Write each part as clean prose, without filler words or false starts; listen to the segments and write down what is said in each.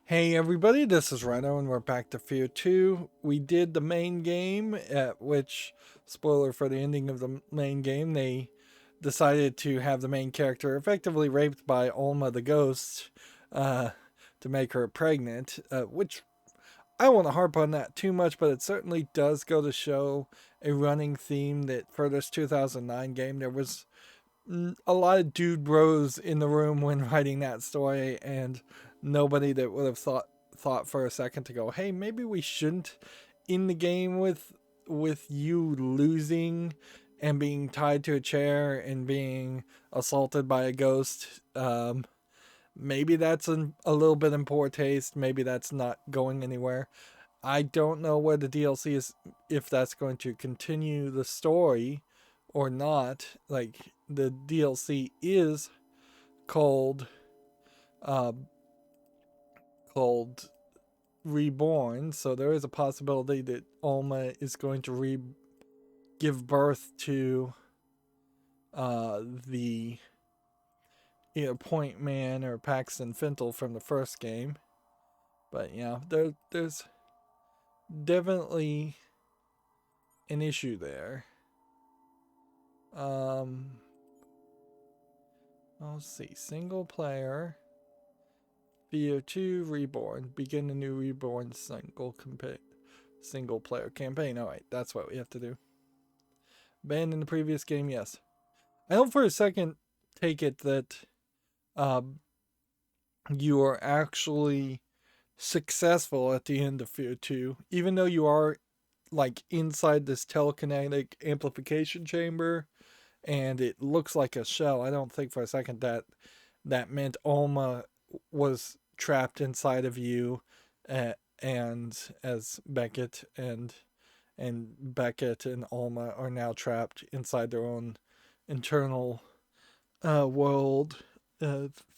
Hey everybody, this is Rydo and we're back to F.E.A.R 2. We did the main game, at which, spoiler for the ending of the main game, they decided to have the main character effectively raped by Alma the ghost uh, to make her pregnant, which I don't want to harp on that too much, but it certainly does go to show a running theme that for this 2009 game, there was a lot of dude bros in the room when writing that story, and nobody that would have thought for a second to go, hey, maybe we shouldn't end the game with you losing and being tied to a chair and being assaulted by a ghost. Maybe that's a little bit in poor taste. Maybe that's not going anywhere. I don't know where the DLC is, if that's going to continue the story or not. Like, the DLC is called uh, called Reborn, so there is a possibility that Alma is going to give birth to the either Point Man or Paxton Fintel from the first game. But yeah, there's definitely an issue there. Let's see. Single player. F.E.A.R 2 Reborn. Begin a new Reborn single player campaign. Alright, that's what we have to do. Banned in the previous game, yes. I don't for a second take it that you are actually successful at the end of F.E.A.R 2, even though you are like inside this telekinetic amplification chamber and it looks like a shell. I don't think for a second that meant Alma was trapped inside of you, and as Becket and Becket and Alma are now trapped inside their own internal world,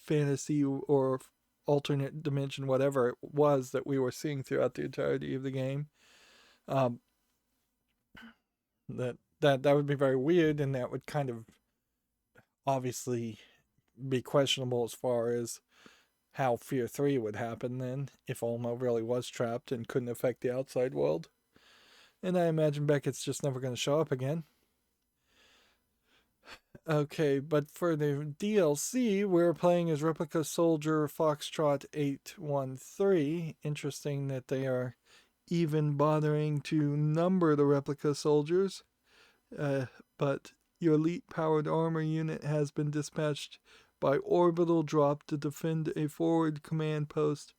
fantasy or alternate dimension, whatever it was that we were seeing throughout the entirety of the game. That would be very weird, and that would kind of obviously be questionable as far as how F.E.A.R 3 would happen then, if Alma really was trapped and couldn't affect the outside world. And I imagine Beckett's just never going to show up again. Okay, but for the DLC, we're playing as Replica Soldier Foxtrot 813. Interesting that they are even bothering to number the replica soldiers. But your elite powered armor unit has been dispatched by orbital drop to defend a forward command post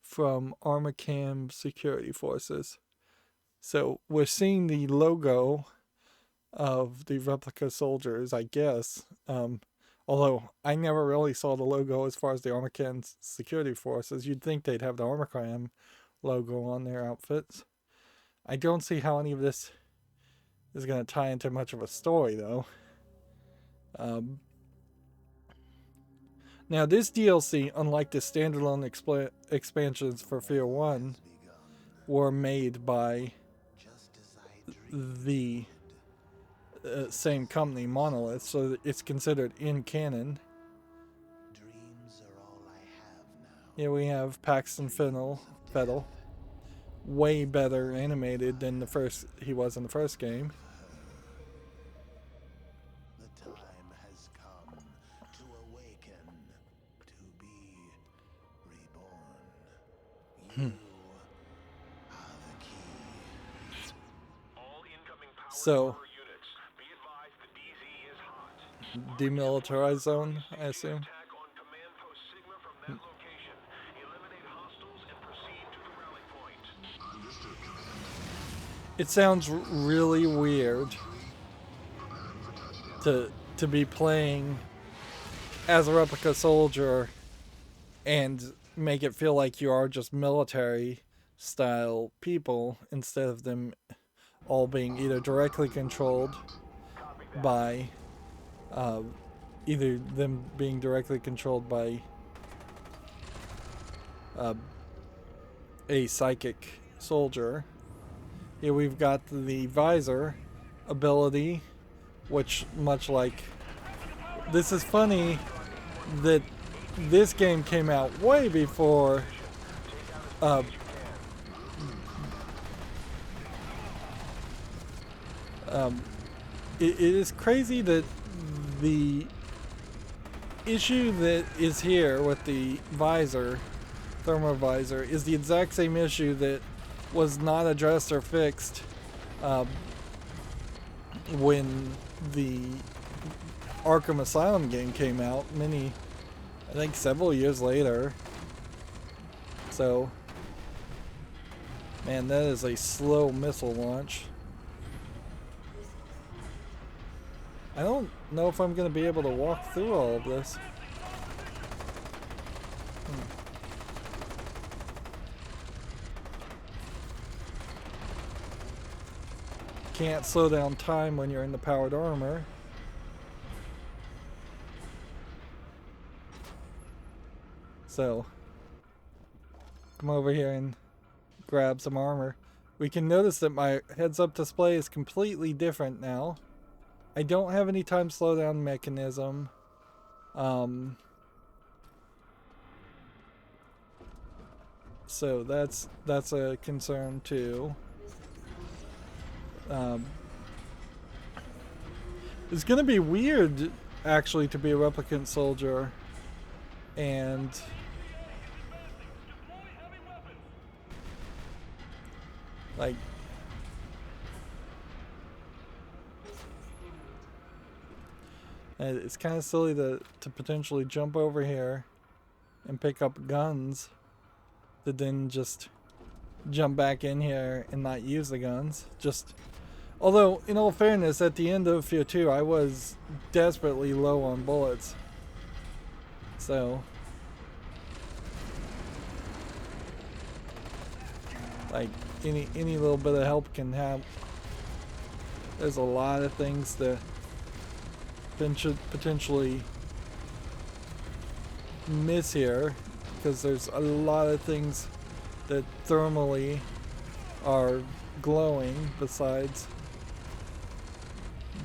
from Armacam security forces. So we're seeing the logo of the replica soldiers, I guess. Although I never really saw the logo as far as the Armacam security forces. You'd think they'd have the Armacam logo on their outfits. I don't see how any of this is going to tie into much of a story, though. Now, this DLC, unlike the standalone expansions for F.E.A.R 1, were made by the same company, Monolith, so it's considered in canon. Here we have Paxton Fettel, way better animated than he was in the first game. The time has come to awaken, to be reborn. You are the key. All incoming power So, units, be advised the DZ is hot. demilitarized zone, I assume. Attack on command post Sigma from that location. Eliminate hostiles and proceed to the rally point. Understood, Command. It sounds really weird to be playing as a replica soldier and make it feel like you are just military style people instead of them all being either directly controlled by a psychic soldier. Here we've got the visor ability, which much like... This is funny that this game came out way before uh, it is crazy that the issue that is here with the visor, thermovisor, is the exact same issue that was not addressed or fixed when the Arkham Asylum game came out I think several years later. So, man, that is a slow missile launch. I don't know if I'm going to be able to walk through all of this. Can't slow down time when you're in the powered armor. So, come over here and grab some armor. We can notice that my heads-up display is completely different now. I don't have any time slowdown mechanism. So that's a concern too. It's gonna be weird actually to be a replicant soldier and like it's kind of silly to potentially jump over here and pick up guns to then just jump back in here and not use the guns. Although, in all fairness, at the end of F.E.A.R 2, I was desperately low on bullets. So, like, any little bit of help can have. There's a lot of things that potentially miss here, because there's a lot of things that thermally are glowing besides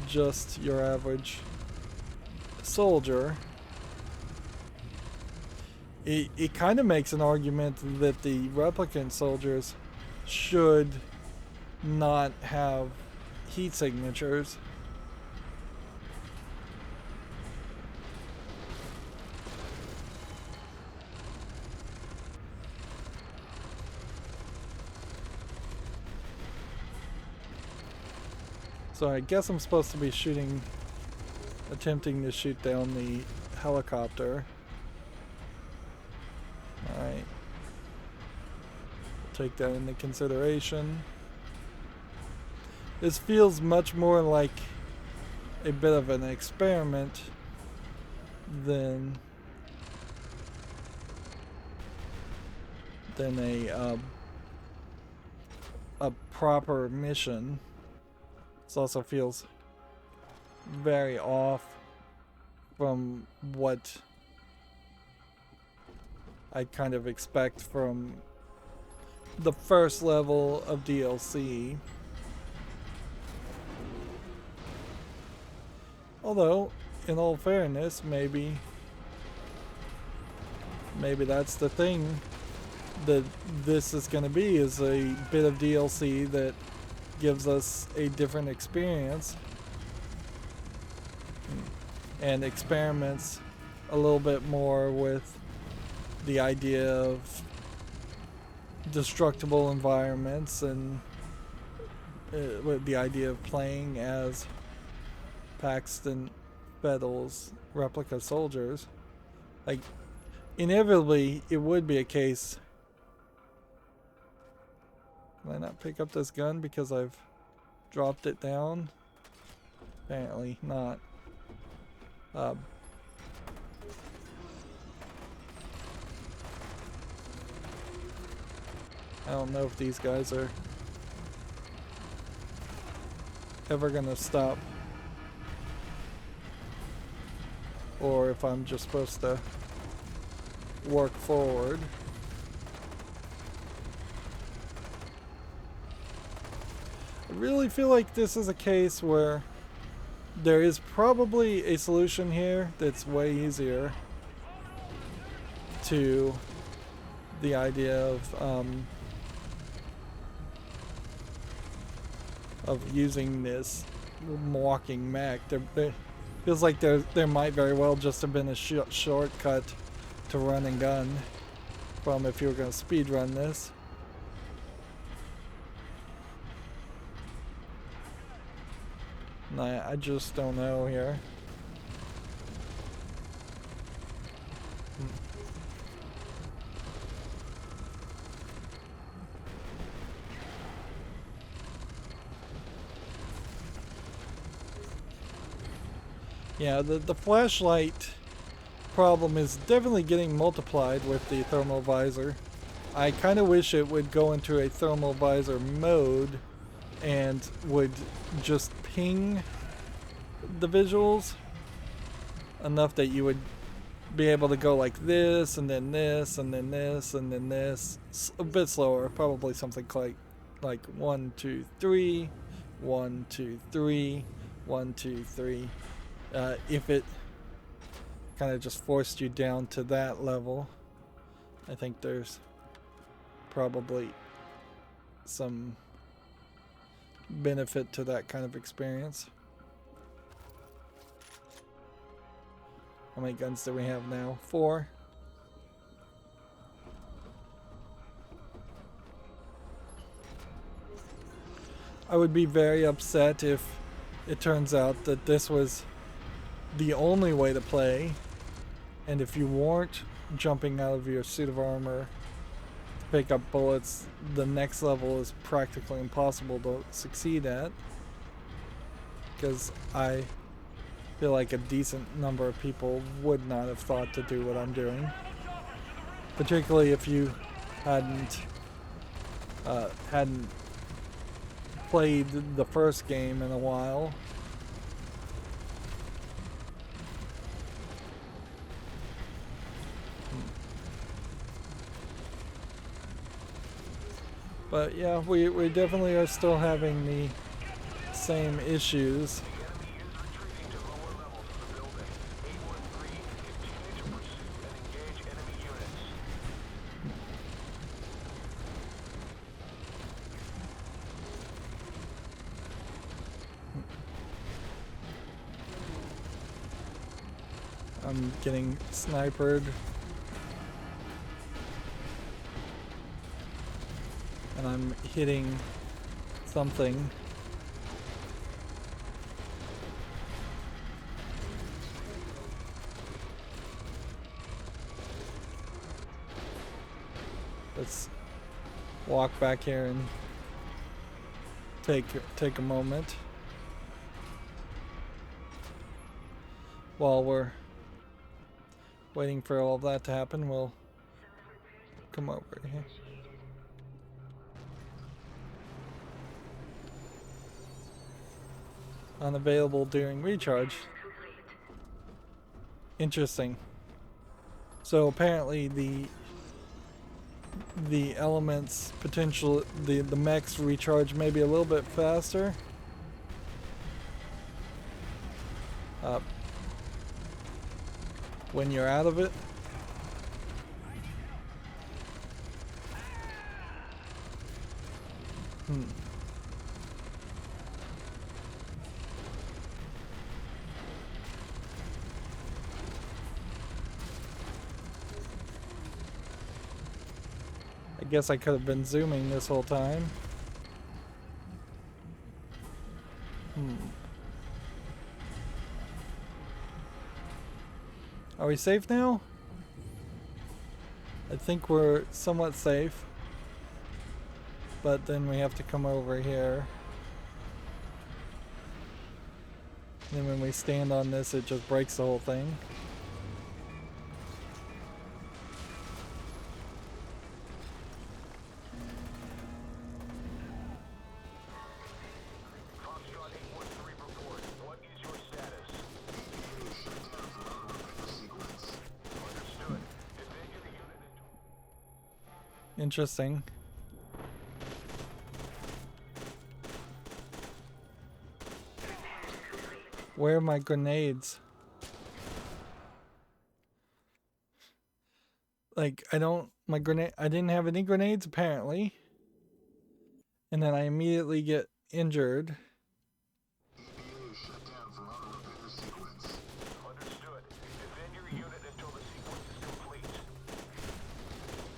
just your average soldier. It kind of makes an argument that the replicant soldiers should not have heat signatures. So I guess I'm supposed to be attempting to shoot down the helicopter. Alright. Take that into consideration. This feels much more like a bit of an experiment than a proper mission. This also feels very off from what I kind of expect from the first level of DLC. Although, in all fairness, maybe that's the thing that this is going to be, is a bit of DLC that gives us a different experience and experiments a little bit more with the idea of destructible environments and with the idea of playing as Paxton Bettle's replica soldiers. Like, inevitably it would be a case. Can I not pick up this gun because I've dropped it down? Apparently not. I don't know if these guys are ever gonna stop, or if I'm just supposed to work forward. I really feel like this is a case where there is probably a solution here that's way easier to the idea of using this walking mech. There feels like there might very well just have been a shortcut to run and gun from if you were going to speed run this. I just don't know here. Yeah, the flashlight problem is definitely getting multiplied with the thermal visor. I kind of wish it would go into a thermal visor mode and would just ping the visuals enough that you would be able to go like this and then this and then this and then this, a bit slower, probably something like 1 2 3 1 2 3 1 2 3. If it kind of just forced you down to that level, I think there's probably some benefit to that kind of experience. How many guns do we have now? 4. I would be very upset if it turns out that this was the only way to play, and if you weren't jumping out of your suit of armor to pick up bullets, the next level is practically impossible to succeed at, because I feel like a decent number of people would not have thought to do what I'm doing, particularly if you hadn't played the first game in a while. But yeah, we definitely are still having the same issues. I'm getting snipered. And I'm hitting something. Let's walk back here and take a moment while we're waiting for all of that to happen. We'll come over here. Unavailable during recharge. Interesting. So apparently the elements potential, the mechs recharge maybe a little bit faster. When you're out of it. I guess I could have been zooming this whole time. Are we safe now? I think we're somewhat safe. But then we have to come over here. And then when we stand on this, it just breaks the whole thing. Interesting. Where are my grenades? like I didn't have any grenades apparently, and then I immediately get injured. EPA shut down for auto repair sequence. Understood. Defend your unit until the sequence is complete.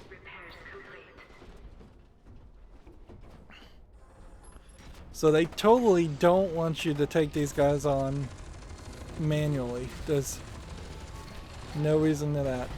Repairs complete. So they totally don't want you to take these guys on manually. There's no reason to that.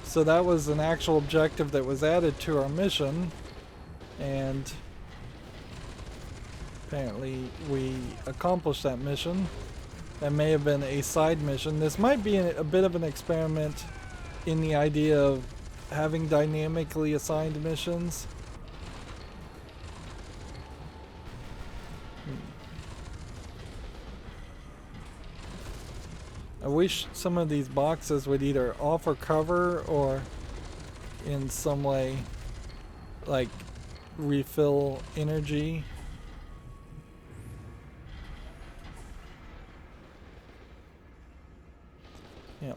So that was an actual objective that was added to our mission, and apparently we accomplished that mission. That may have been a side mission. This might be a bit of an experiment in the idea of having dynamically assigned missions. I wish some of these boxes would either offer cover or in some way like refill energy. Yeah.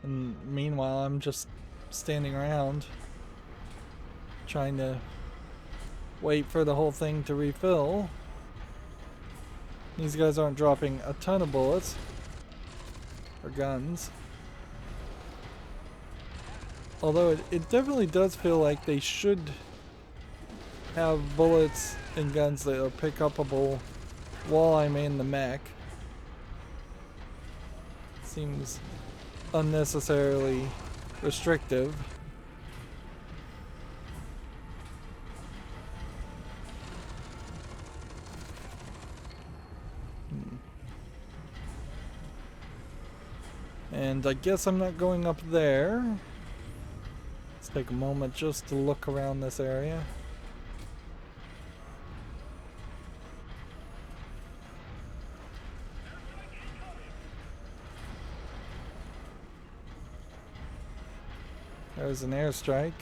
And meanwhile, I'm just standing around trying to wait for the whole thing to refill. These guys aren't dropping a ton of bullets or guns. Although it definitely does feel like they should have bullets and guns that are pick upable while I'm in the mech. Seems unnecessarily restrictive. And I guess I'm not going up there. Let's take a moment just to look around this area. There's an airstrike.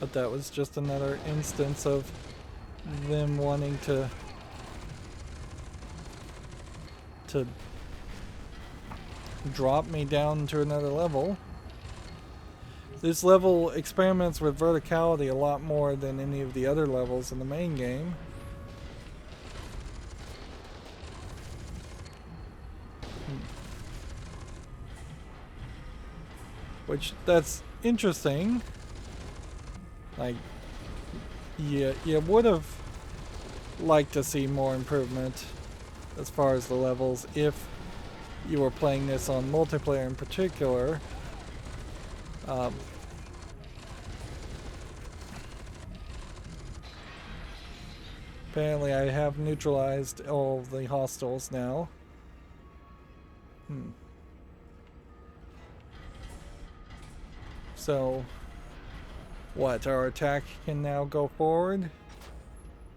But that was just another instance of them wanting to drop me down to another level. This level experiments with verticality a lot more than any of the other levels in the main game. Which, that's interesting. Like, you would have liked to see more improvement as far as the levels if you were playing this on multiplayer in particular. Apparently I have neutralized all of the hostiles now. So, what, our attack can now go forward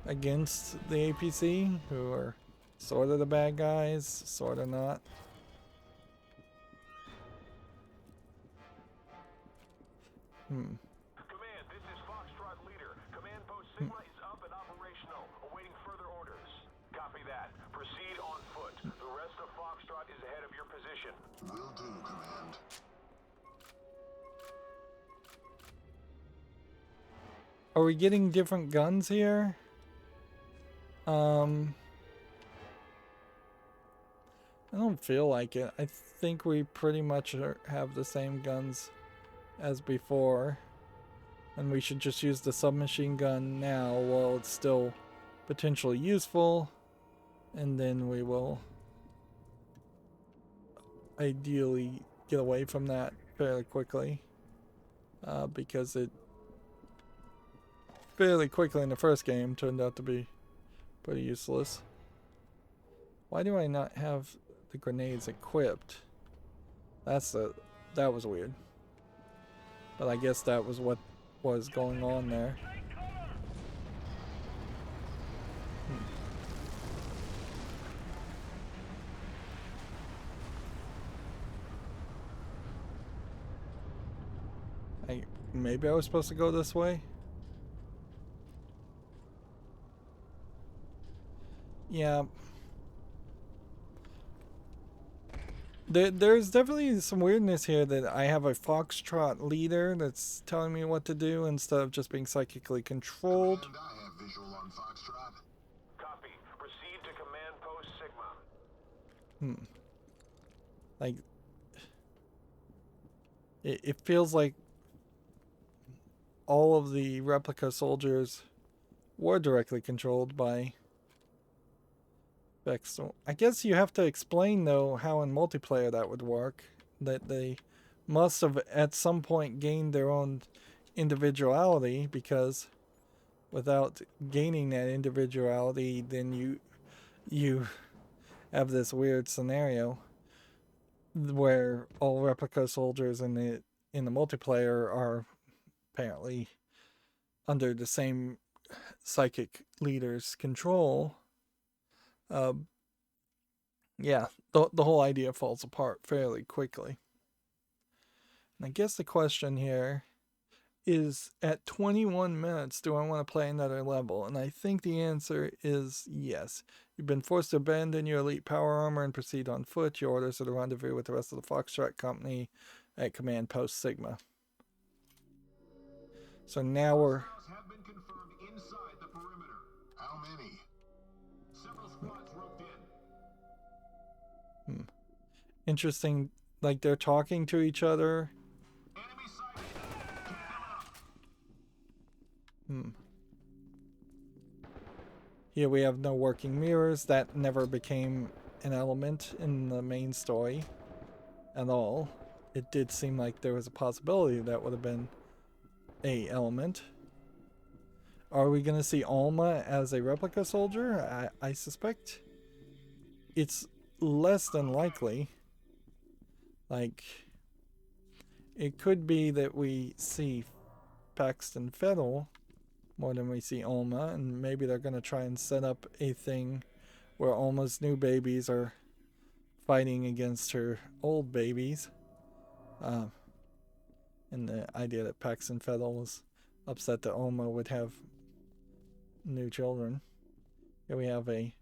against the APC, who are sort of the bad guys, sort of not. Command, this is Foxtrot Leader. Command Post Sigma is up and operational, awaiting further orders. Copy that. Proceed on foot. The rest of Foxtrot is ahead of your position. Will do, Command. Are we getting different guns here? I don't feel like it. I think we pretty much have the same guns as before. And we should just use the submachine gun now while it's still potentially useful. And then we will ideally get away from that fairly quickly. Because it fairly quickly in the first game turned out to be pretty useless. Why do I not have the grenades equipped? That was weird. But I guess that was what was going on there. Maybe I was supposed to go this way? Yeah. There's definitely some weirdness here that I have a foxtrot leader that's telling me what to do instead of just being psychically controlled. Command, I have visual on Foxtrot. Copy. Proceed to Command Post Sigma. Like, it feels like all of the replica soldiers were directly controlled by Bex. I guess you have to explain, though, how in multiplayer that would work. That they must have at some point gained their own individuality, because without gaining that individuality, then you have this weird scenario where all replica soldiers in the multiplayer are apparently under the same psychic leader's control. Yeah, the whole idea falls apart fairly quickly. And I guess the question here is, at 21 minutes, do I want to play another level? And I think the answer is yes. You've been forced to abandon your elite power armor and proceed on foot. Your orders are to rendezvous with the rest of the Foxtrot Company at Command Post Sigma. So now we're... Have been confirmed inside the perimeter. How many? Several squads roped in. Interesting, like they're talking to each other. Enemy sighted. Keep them up. Here we have no working mirrors. That never became an element in the main story at all. It did seem like there was a possibility that would have been a element. Are we going to see Alma as a replica soldier? I suspect it's less than likely. Like, it could be that we see Paxton Fettel more than we see Alma, and maybe they're going to try and set up a thing where Alma's new babies are fighting against her old babies. And the idea that Paxton Fettel was upset that Alma would have new children. Here we have a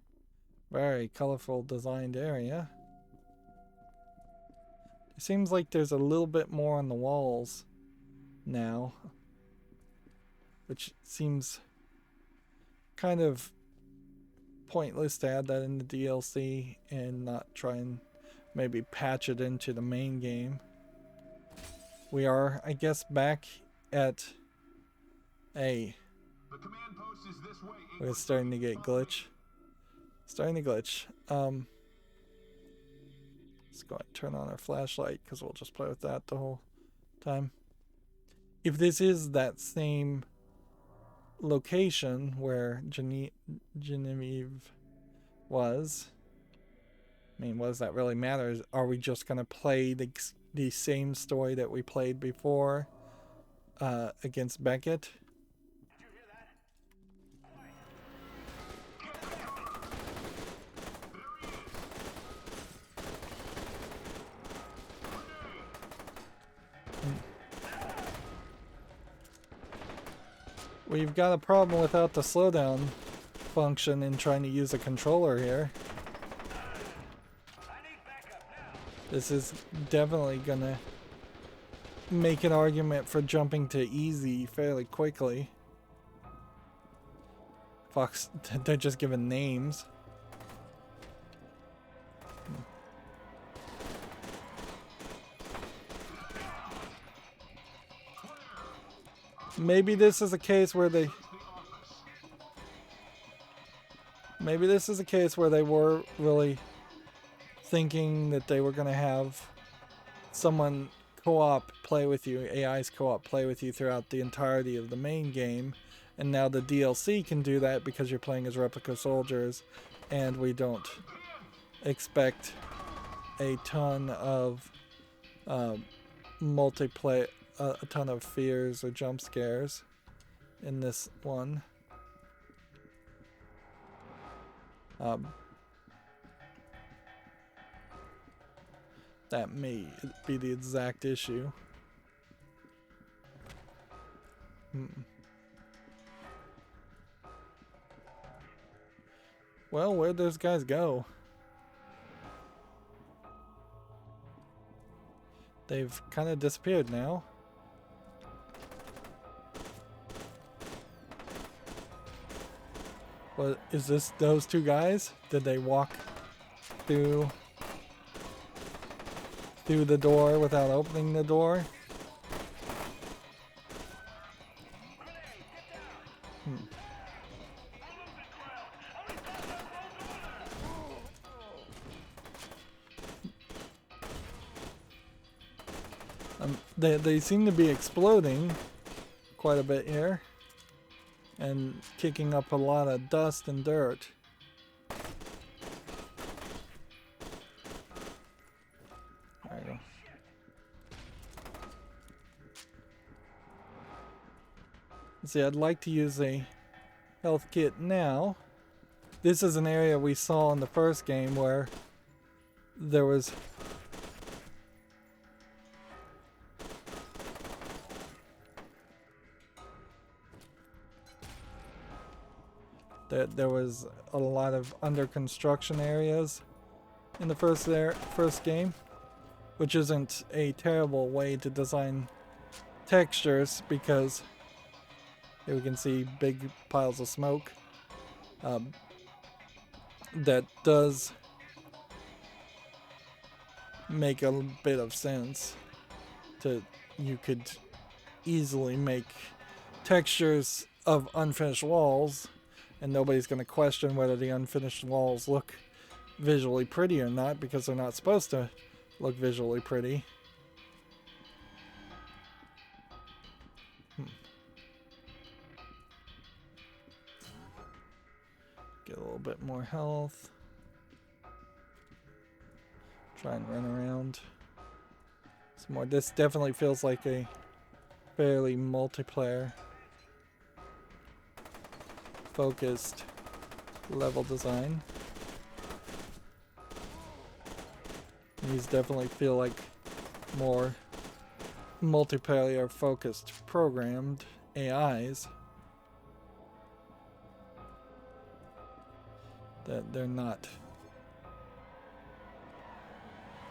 very colorful designed area. It seems like there's a little bit more on the walls now, which seems kind of pointless to add that in the DLC and not try and maybe patch it into the main game. We are, I guess, back at a... The command post is this way. We're starting to get glitch. Starting to glitch. Let's go ahead and turn on our flashlight, because we'll just play with that the whole time. If this is that same location where Genevieve was, I mean, what does that really matter? Are we just going to play the same story that we played before against Becket? We've got a problem without the slowdown function in trying to use a controller here. This is definitely gonna make an argument for jumping to easy fairly quickly. Fox, they're just giving names. Maybe this is a case where they... Maybe this is a case where they were really thinking that they were going to have someone co-op play with you, AI's co-op play with you throughout the entirety of the main game, and now the DLC can do that because you're playing as replica soldiers, and we don't expect a ton of multiplayer, a ton of fears or jump scares in this one. That may be the exact issue. Well, where'd those guys go? They've kind of disappeared now. What is this? Those two guys? Did they walk through the door without opening the door? They seem to be exploding quite a bit here and kicking up a lot of dust and dirt. There we go. See, I'd like to use a health kit now. This is an area we saw in the first game where there was a lot of under construction areas in the first game, which isn't a terrible way to design textures because here we can see big piles of smoke. That does make a bit of sense. You could easily make textures of unfinished walls, and nobody's going to question whether the unfinished walls look visually pretty or not, because they're not supposed to look visually pretty. Get a little bit more health. Try and run around some more. This definitely feels like a fairly multiplayer focused level design. These definitely feel like more multiplayer focused programmed AIs. That they're not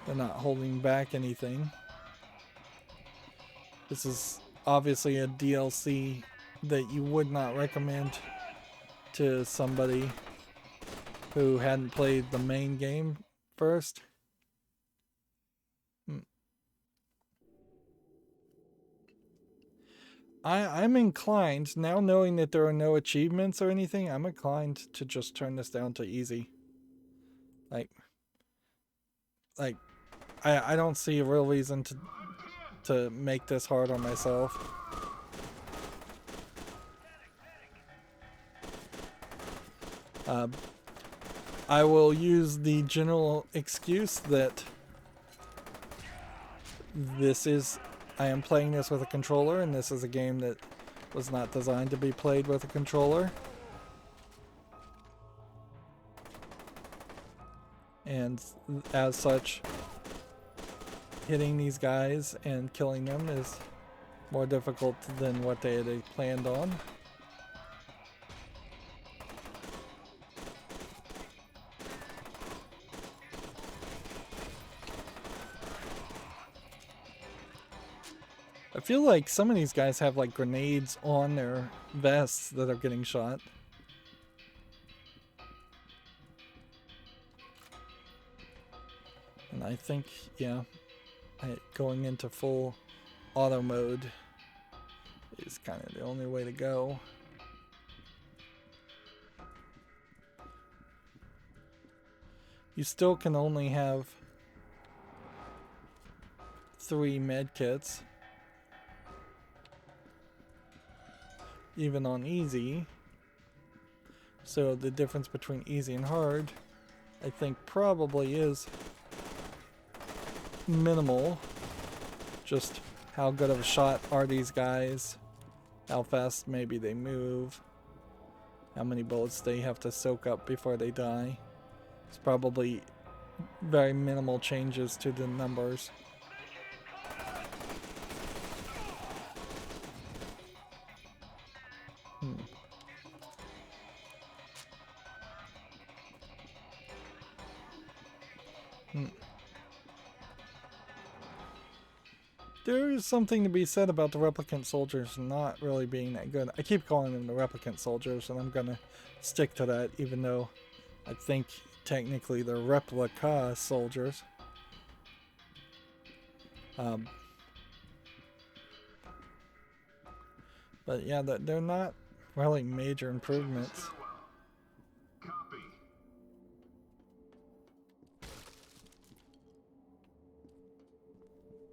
holding back anything. This is obviously a DLC that you would not recommend to somebody who hadn't played the main game first. I'm inclined, now knowing that there are no achievements or anything, I'm inclined to just turn this down to easy. Like I don't see a real reason to make this hard on myself. I will use the general excuse that I am playing this with a controller, and this is a game that was not designed to be played with a controller. And as such, hitting these guys and killing them is more difficult than what they had planned on. I feel like some of these guys have like grenades on their vests that are getting shot. And I think, yeah, going into full auto mode is kind of the only way to go. You still can only have 3 medkits, even on easy. So the difference between easy and hard, I think, probably is minimal. Just how good of a shot are these guys? How fast maybe they move? How many bullets they have to soak up before they die? It's probably very minimal changes to the numbers. There is something to be said about the replicant soldiers not really being that good. I keep calling them the replicant soldiers, and I'm gonna stick to that, even though I think technically they're replica soldiers. But yeah, they're not really major improvements. Copy.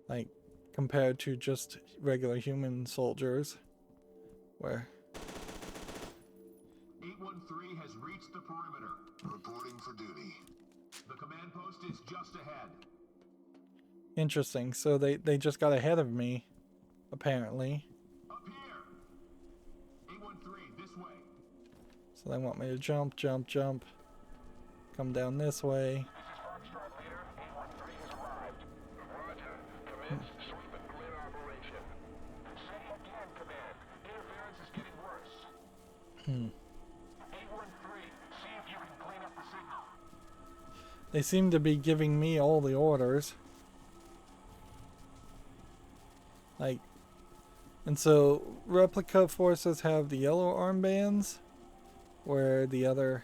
Like, compared to just regular human soldiers, where 813 has reached the perimeter. Reporting for duty. The command post is just ahead. interesting. So they just got ahead of me, apparently. Up here. 813, this way. So they want me to jump, jump, jump. Come down this way. This is Foxtrot Leader. 813 has arrived. Roger. Commence sweep and clear operation. Say again, Command. Interference is getting worse. 813, see if you can clean up the signal. They seem to be giving me all the orders. Like, and so replica forces have the yellow armbands, where the other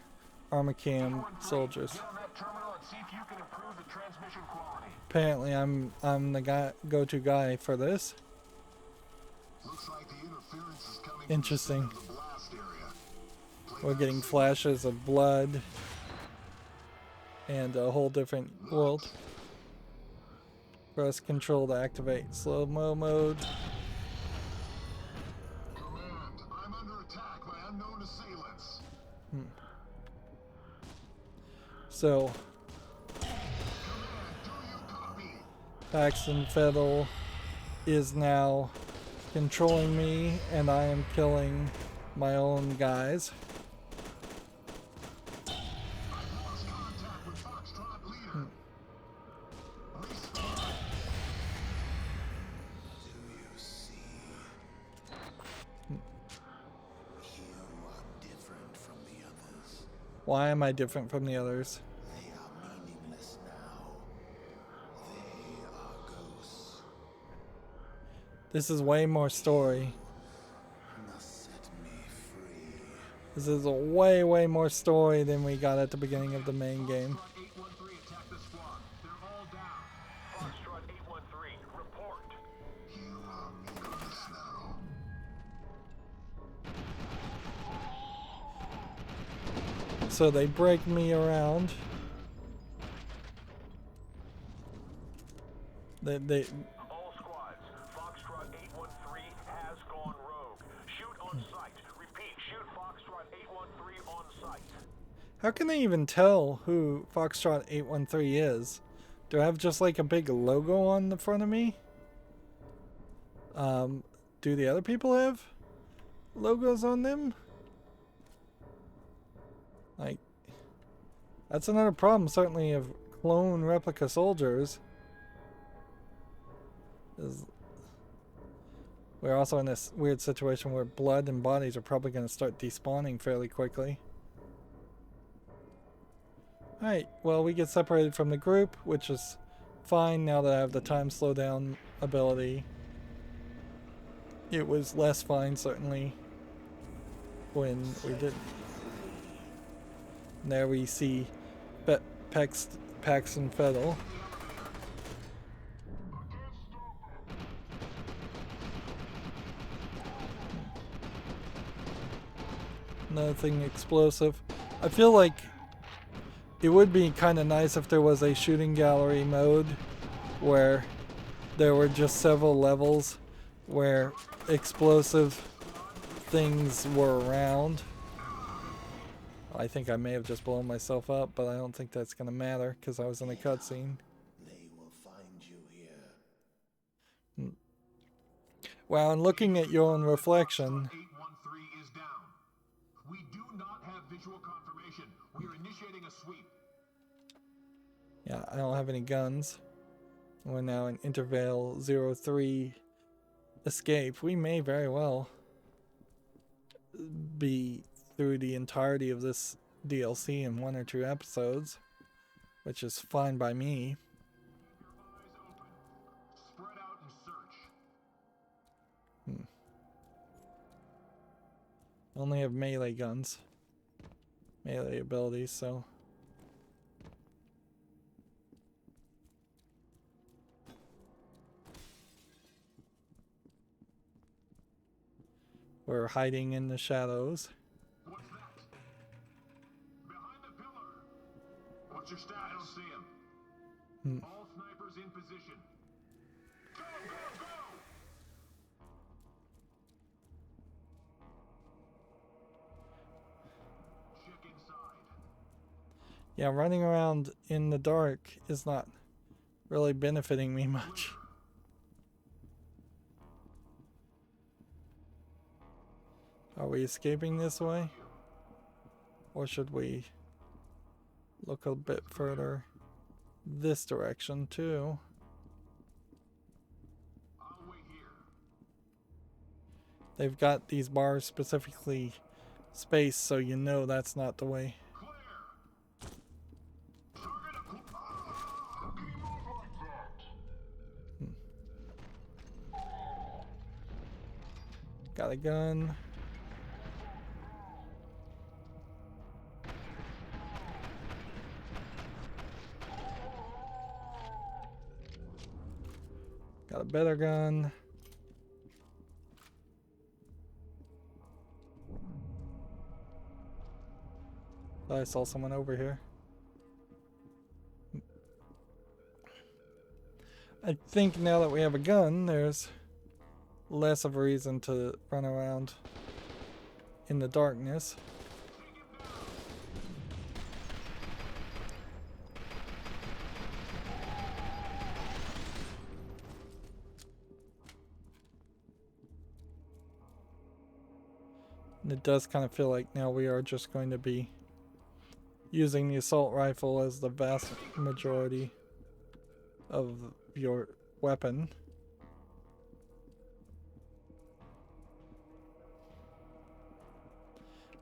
Armacam soldiers. Get on that terminal and see if you can improve the transmission quality. Apparently, I'm the go-to guy for this. Looks like the interference is coming Interesting. from the center of the blast area. We're getting flashes of blood and a whole different world. Press control to activate slow-mo mode. Command, I'm under attack by unknown assailants. So, Command, do you copy? Paxton Fettel is now controlling me, and I am killing my own guys. I've lost contact with Foxtrot Leader. Respond. Do you see? You are different from the others. Why am I different from the others? They are meaningless now. They are ghosts. This is way more story. Must set me free. This is a way more story than we got at the beginning of the main game. Foxtrot 813 attack the squad. They're all down. Foxtrot 813, report. You are meaningless now. So they break me around. They All squads, Foxtrot 813 has gone rogue. Shoot on sight. Repeat, shoot Foxtrot 813 on sight. How can they even tell who Foxtrot 813 is? Do I have just like a big logo on the front of me? Do the other people have logos on them? Like, that's another problem, certainly, of clone replica soldiers. We're also in this weird situation where blood and bodies are probably going to start despawning fairly quickly. Alright, well, we get separated from the group, which is fine now that I have the time slow down ability. It was less fine, certainly, when we didn't. And there we see Paxton Fettel. Nothing explosive. I feel like it would be kind of nice if there was a shooting gallery mode where there were just several levels where explosive things were around. I think I may have just blown myself up, but I don't think that's going to matter because I was in a cutscene. They will find you here. Wow, and looking at your own reflection. 813 is down. We do not have visual confirmation. We are initiating a sweep. Yeah, I don't have any guns. We're now in interval 03 escape. We may very well be through the entirety of this DLC in 1 or 2 episodes, which is fine by me. Keep your eyes open. Spread out and search. Only have melee guns. Melee abilities, so. We're hiding in the shadows. What's that? Behind the pillar. What's your status? I don't see him. All snipers in position. Go, go, go! Check inside. Yeah, running around in the dark is not really benefiting me much. Are we escaping this way? Or should we look a bit further this direction too? I'll wait here. They've got these bars specifically spaced so you know that's not the way. Clear. Target a How can you move like that? Got a gun. Got a better gun. I saw someone over here. I think now that we have a gun, there's less of a reason to run around in the darkness. And it does kind of feel like now we are just going to be using the assault rifle as the vast majority of your weapon.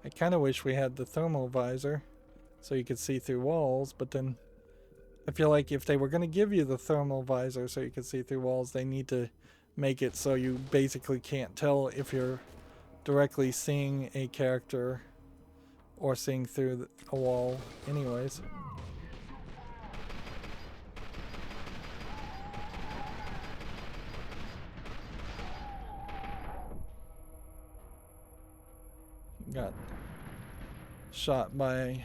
I kind of wish we had the thermal visor so you could see through walls, but then I feel like if they were going to give you the thermal visor so you could see through walls, they need to make it so you basically can't tell if you're directly seeing a character or seeing through a wall anyways. Got shot by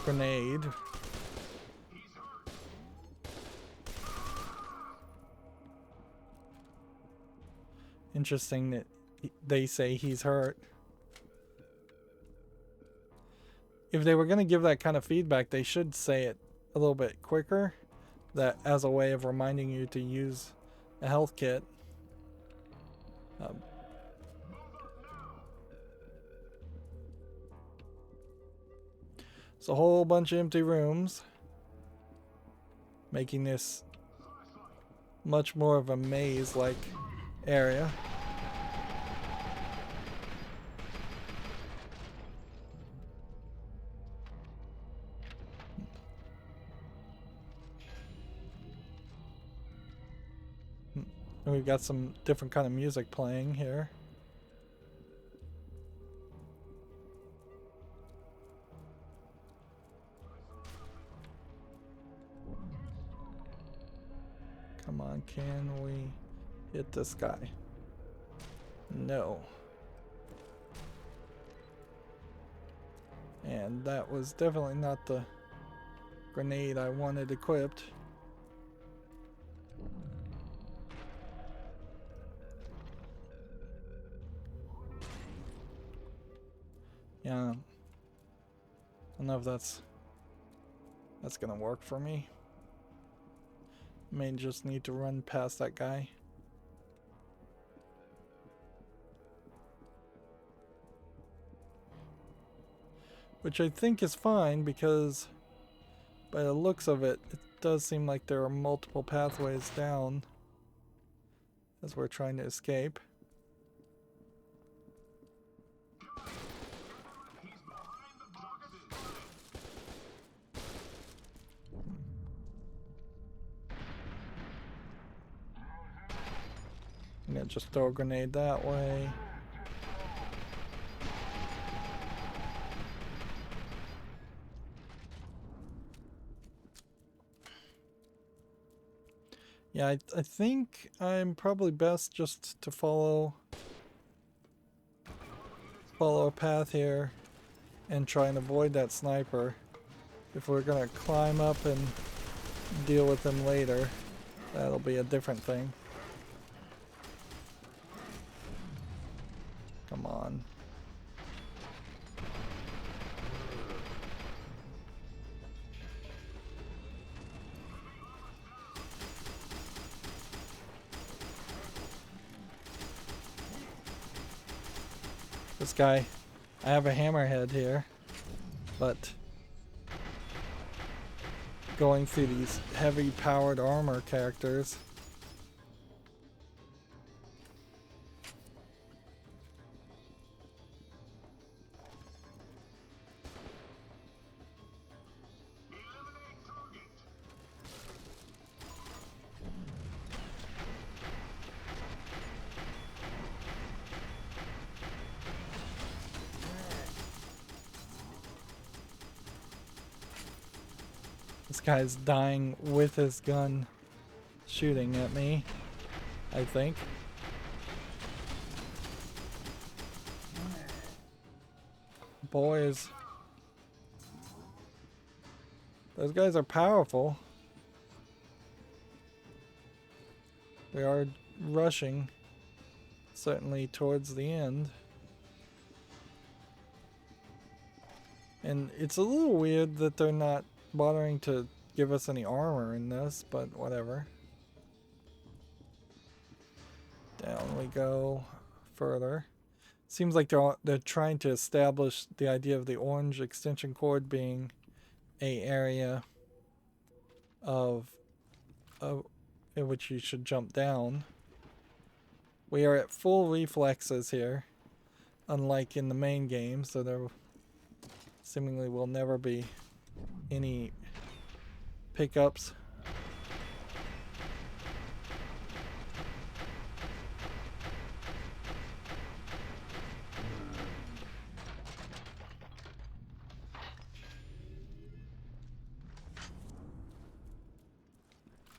grenade. Interesting that they say he's hurt. If they were going to give that kind of feedback, they should say it a little bit quicker, that as a way of reminding you to use a health kit. It's a whole bunch of empty rooms, making this much more of a maze-like area. And we've got some different kind of music playing here. Come on, can we hit this guy? No. And that was definitely not the grenade I wanted equipped. Yeah. I don't know if that's gonna work for me. May just need to run past that guy. Which I think is fine because by the looks of it, it does seem like there are multiple pathways down as we're trying to escape. I'm gonna just throw a grenade that way. Yeah, I think I'm probably best just to follow a path here and try and avoid that sniper. If we're gonna climb up and deal with him later, that'll be a different thing. Come on. This guy, I have a hammerhead here, but going through these heavy powered armor characters, this guy's dying with his gun shooting at me, I think. Boys, those guys are powerful. We are rushing, certainly towards the end. And it's a little weird that they're not bothering to give us any armor in this, but whatever. Down we go further. Seems like they're trying to establish the idea of the orange extension cord being a area in which you should jump down. We are at full reflexes here, unlike in the main game, so there seemingly will never be any pickups.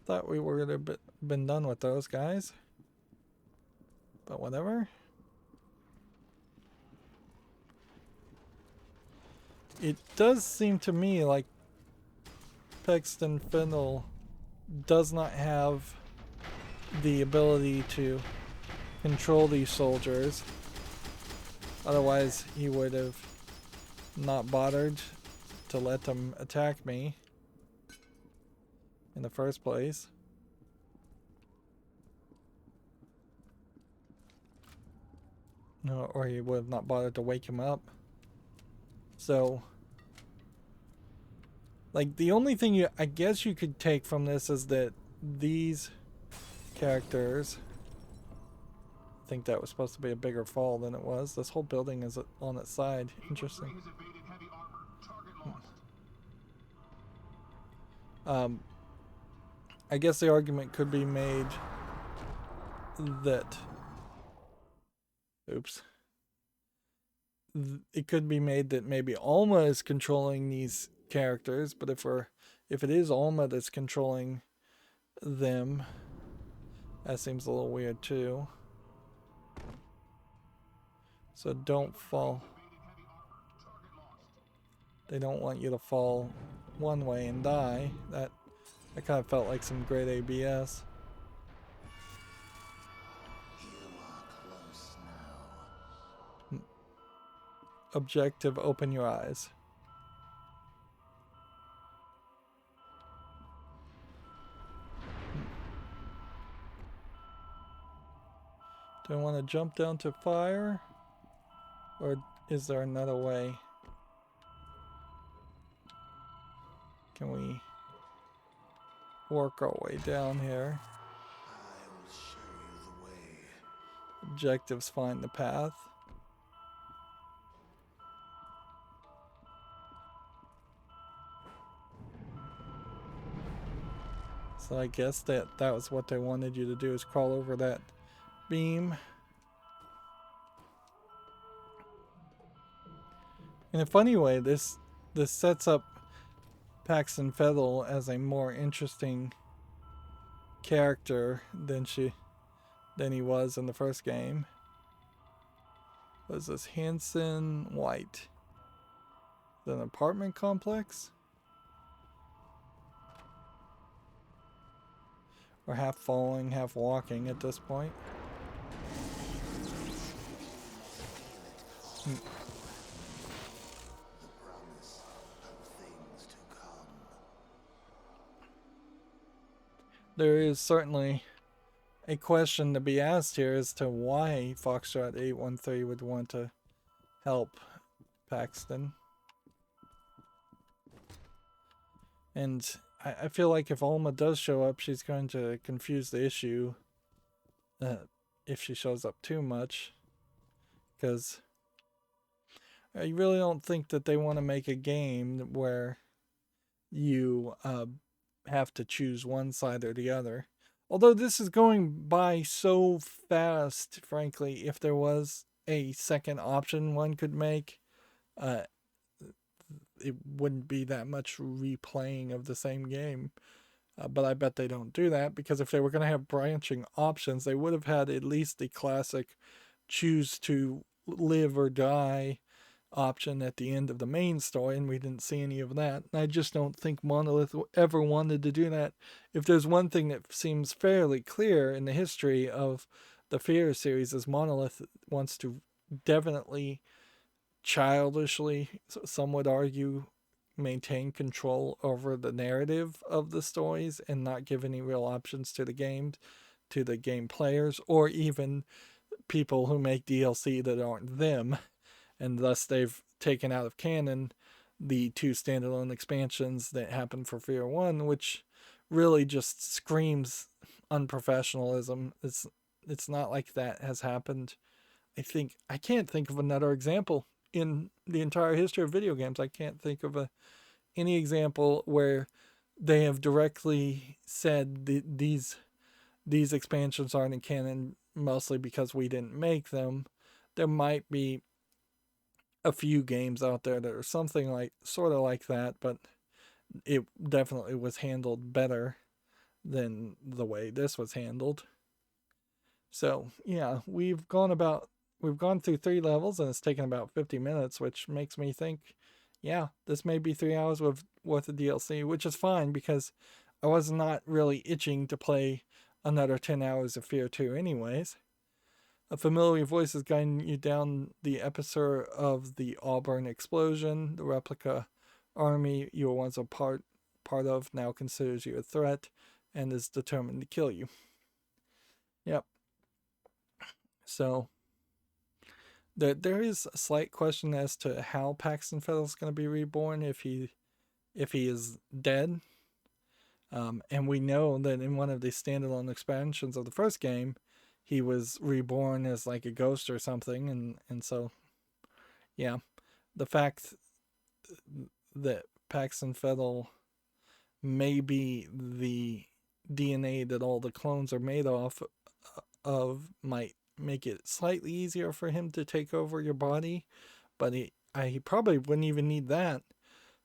Thought we were gonna been done with those guys, but whatever. It does seem to me like Paxton Fennel does not have the ability to control these soldiers. Otherwise, he would have not bothered to let them attack me in the first place. No, or he would have not bothered to wake him up. So, like, the only thing I guess you could take from this is that these characters, I think that was supposed to be a bigger fall than it was. This whole building is on its side. Interesting. I guess the argument could be made that, oops, it could be made that maybe Alma is controlling these characters, but if it is Alma that's controlling them, that seems a little weird too. So don't fall. They don't want you to fall one way and die. That kind of felt like some great ABS. You are close now. Objective, open your eyes. Do I want to jump down to fire? Or is there another way? Can we work our way down here? I'll show you the way. Objectives: find the path. So I guess that was what they wanted you to do, is crawl over that beam. In a funny way, this sets up Paxton Fettel as a more interesting character than he was in the first game. Was this Hanson White? An apartment complex? Or half falling, half walking at this point? The promise of things to come. There is certainly a question to be asked here as to why Foxtrot 813 would want to help Paxton. And I feel like if Alma does show up, she's going to confuse the issue if she shows up too much. Because I really don't think that they want to make a game where you have to choose one side or the other. Although this is going by so fast, frankly, if there was a second option one could make, it wouldn't be that much replaying of the same game. But I bet they don't do that, because if they were going to have branching options, they would have had at least the classic choose to live or die option at the end of the main story, and we didn't see any of that. And I just don't think Monolith ever wanted to do that. If there's one thing that seems fairly clear in the history of the F.E.A.R series, is Monolith wants to definitely, childishly, some would argue, maintain control over the narrative of the stories and not give any real options to the game players, or even people who make DLC that aren't them. And thus they've taken out of canon the 2 standalone expansions that happened for F.E.A.R 1, which really just screams unprofessionalism. It's not like that has happened. I can't think of another example in the entire history of video games. I can't think of any example where they have directly said these expansions aren't in canon, mostly because we didn't make them. There might be a few games out there that are something like, sort of like that, but it definitely was handled better than the way this was handled. So yeah, we've gone through 3 levels, and it's taken about 50 minutes, which makes me think, yeah, this may be 3 hours worth of DLC, which is fine, because I was not really itching to play another 10 hours of F.E.A.R 2 anyways. A familiar voice is guiding you down the episode of the Auburn explosion. The replica army you were once a part of now considers you a threat and is determined to kill you. Yep. So there is a slight question as to how Paxton Fettel is going to be reborn if he is dead. And we know that in one of the standalone expansions of the first game, he was reborn as like a ghost or something, and so yeah, the fact that Paxton Fettel may be the DNA that all the clones are made off of might make it slightly easier for him to take over your body, but he probably wouldn't even need that.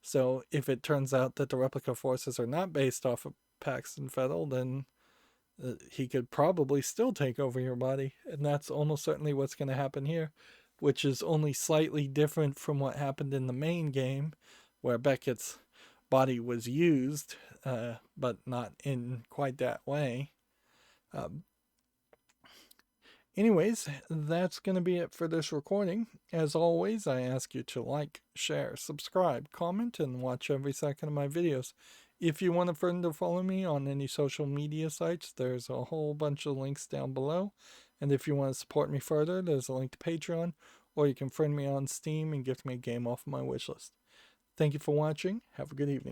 So if it turns out that the replica forces are not based off of Paxton Fettel, then he could probably still take over your body, and that's almost certainly what's going to happen here, which is only slightly different from what happened in the main game, where Becket's body was used, but not in quite that way. Anyways, that's going to be it for this recording. As always, I ask you to like, share, subscribe, comment, and watch every second of my videos. If you want a friend to follow me on any social media sites, there's a whole bunch of links down below. And if you want to support me further, there's a link to Patreon, or you can friend me on Steam and gift me a game off of my wishlist. Thank you for watching. Have a good evening.